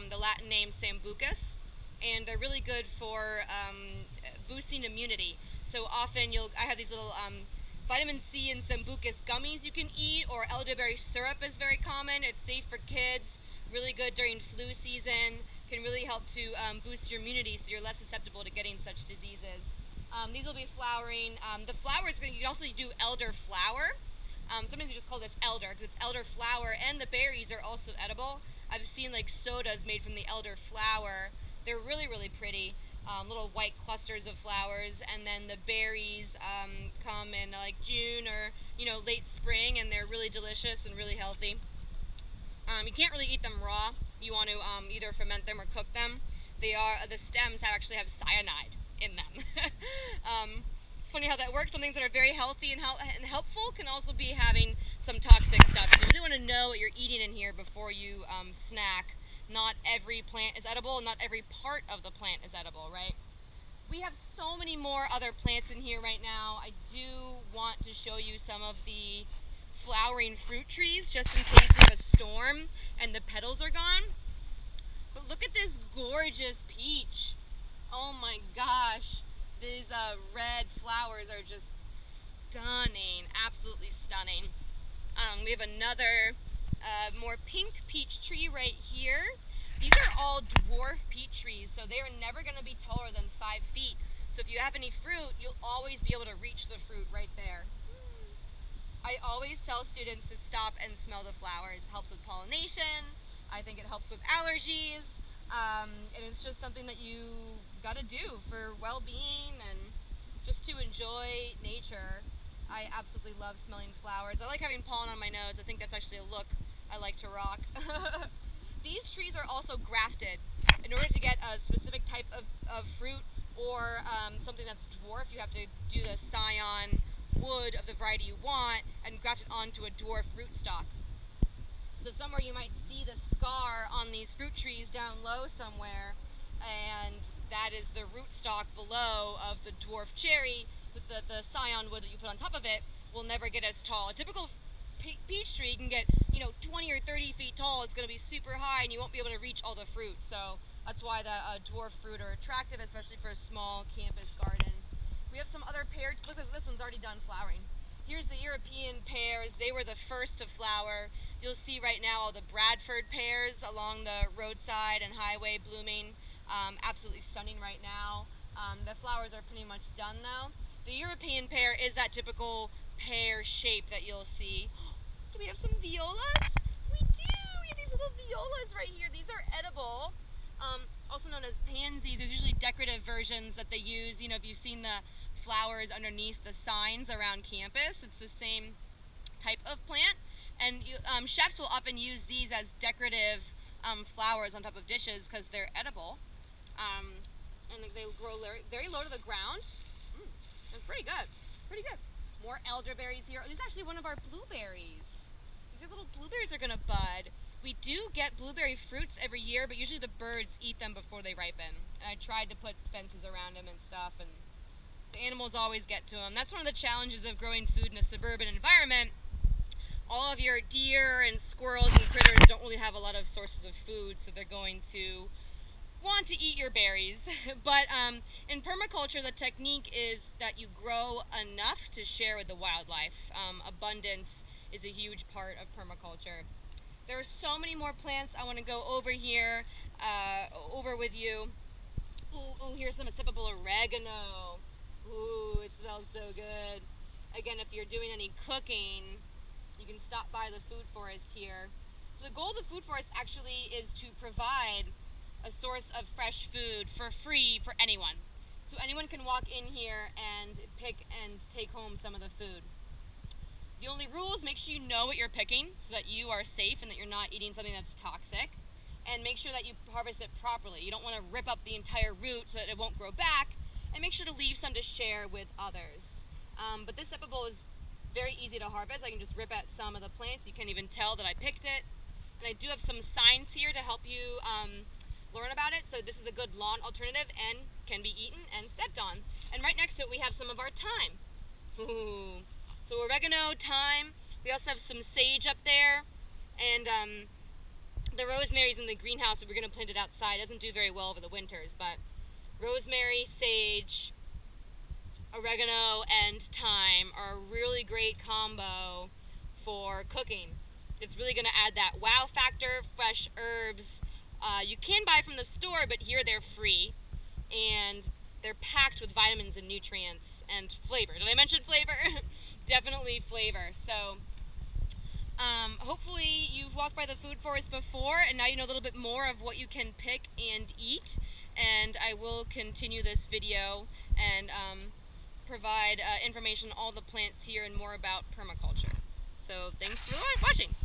the Latin name Sambucus, and they're really good for boosting immunity. So often I have these little vitamin C and Sambucus gummies you can eat, or elderberry syrup is very common. It's safe for kids, really good during flu season, can really help to boost your immunity so you're less susceptible to getting such diseases. These will be flowering. The flowers, you can also do elder flower. Sometimes you just call this elder because it's elder flower, and the berries are also edible. I've seen like sodas made from the elder flower. They're really, really pretty. Little white clusters of flowers, and then the berries come in like June or late spring, and they're really delicious and really healthy. You can't really eat them raw. You want to either ferment them or cook them. The stems actually have cyanide in them. It's funny how that works. Some things that are very healthy and helpful can also be having some toxic stuff. So you really want to know what you're eating in here before you snack. Not every plant is edible, and not every part of the plant is edible, right? We have so many more other plants in here right now. I do want to show you some of the flowering fruit trees, just in case we have a storm and the petals are gone. But look at this gorgeous peach. Oh my gosh. These red flowers are just stunning, absolutely stunning. We have another more pink peach tree right here. These are all dwarf peach trees, so they are never going to be taller than 5 feet. So if you have any fruit, you'll always be able to reach the fruit right there. I always tell students to stop and smell the flowers. It helps with pollination. I think it helps with allergies. And it's just something that you got to do for well-being and just to enjoy nature. I absolutely love smelling flowers. I like having pollen on my nose. I think that's actually a look I like to rock. These trees are also grafted. In order to get a specific type of fruit or something that's dwarf, you have to do the scion wood of the variety you want and graft it onto a dwarf rootstock. So somewhere you might see the scar on these fruit trees down low somewhere, and that is the rootstock below of the dwarf cherry. With the scion wood that you put on top of it will never get as tall. A typical peach tree can get 20 or 30 feet tall. It's going to be super high, and you won't be able to reach all the fruit. So that's why the dwarf fruit are attractive, especially for a small campus garden. We have some other pears. Look, this one's already done flowering. Here's the European pears. They were the first to flower. You'll see right now all the Bradford pears along the roadside and highway blooming. Absolutely stunning right now. The flowers are pretty much done though. The European pear is that typical pear shape that you'll see. Do we have some violas? We do! We have these little violas right here. These are edible. Also known as pansies. There's usually decorative versions that they use. If you've seen the flowers underneath the signs around campus, it's the same type of plant. And chefs will often use these as decorative flowers on top of dishes because they're edible. And they grow very low to the ground. It's pretty good. Pretty good. More elderberries here. This is actually one of our blueberries. These little blueberries are going to bud. We do get blueberry fruits every year, but usually the birds eat them before they ripen. And I tried to put fences around them and stuff, and the animals always get to them. That's one of the challenges of growing food in a suburban environment. All of your deer and squirrels and critters don't really have a lot of sources of food, so they're going to want to eat your berries. But in permaculture, the technique is that you grow enough to share with the wildlife. Abundance is a huge part of permaculture. There are so many more plants I want to go over here, over with you. Ooh, here's some acceptable oregano. Ooh, it smells so good. Again, if you're doing any cooking, you can stop by the food forest here. So the goal of the food forest actually is to provide a source of fresh food for free for anyone. So anyone can walk in here and pick and take home some of the food. The only rule is make sure you know what you're picking so that you are safe and that you're not eating something that's toxic. And make sure that you harvest it properly. You don't want to rip up the entire root so that it won't grow back. And make sure to leave some to share with others. But this acceptable is very easy to harvest. I can just rip at some of the plants. You can't even tell that I picked it. And I do have some signs here to help you learn about it. So this is a good lawn alternative and can be eaten and stepped on. And right next to it we have some of our thyme. Ooh. So oregano, thyme. We also have some sage up there. And The rosemary's in the greenhouse, but we're going to plant it outside. It doesn't do very well over the winters, but rosemary, sage, oregano, and thyme are a really great combo for cooking. It's really going to add that wow factor. Fresh herbs you can buy from the store, but here they're free, and they're packed with vitamins and nutrients and flavor. Did I mention flavor? Definitely flavor. So hopefully you've walked by the food forest before, and now you know a little bit more of what you can pick and eat. And I will continue this video and provide information on all the plants here and more about permaculture. So thanks for watching.